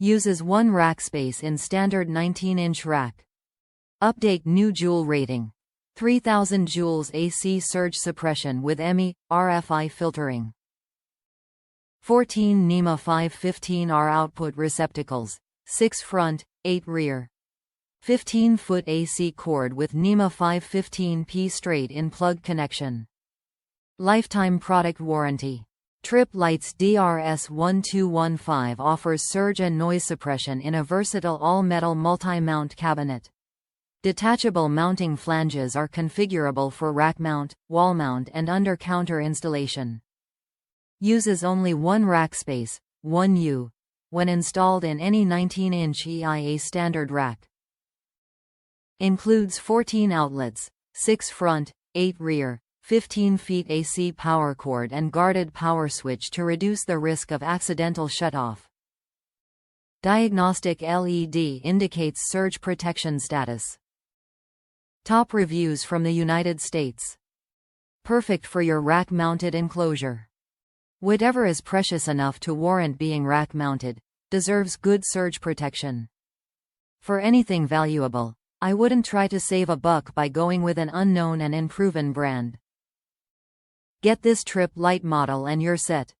Uses 1 rack space in standard 19-inch rack. Update new Joule rating. 3000 joules AC surge suppression with NEMA, RFI filtering. 14 NEMA 515R output receptacles, 6 front, 8 rear. 15-foot AC cord with NEMA 515P straight-in plug connection. Lifetime product warranty. Tripp Lite's DRS1215 offers surge and noise suppression in a versatile all-metal multi-mount cabinet. Detachable mounting flanges are configurable for rack mount, wall mount and under-counter installation. Uses only 1 rack space, 1 U, when installed in any 19-inch EIA standard rack. Includes 14 outlets, 6 front, 8 rear, 15 feet AC power cord and guarded power switch to reduce the risk of accidental shutoff. Diagnostic LED indicates surge protection status. Top reviews from the United States. Perfect for your rack-mounted enclosure. Whatever is precious enough to warrant being rack-mounted, deserves good surge protection. For anything valuable, I wouldn't try to save a buck by going with an unknown and unproven brand. Get this Tripp Lite model and you're set.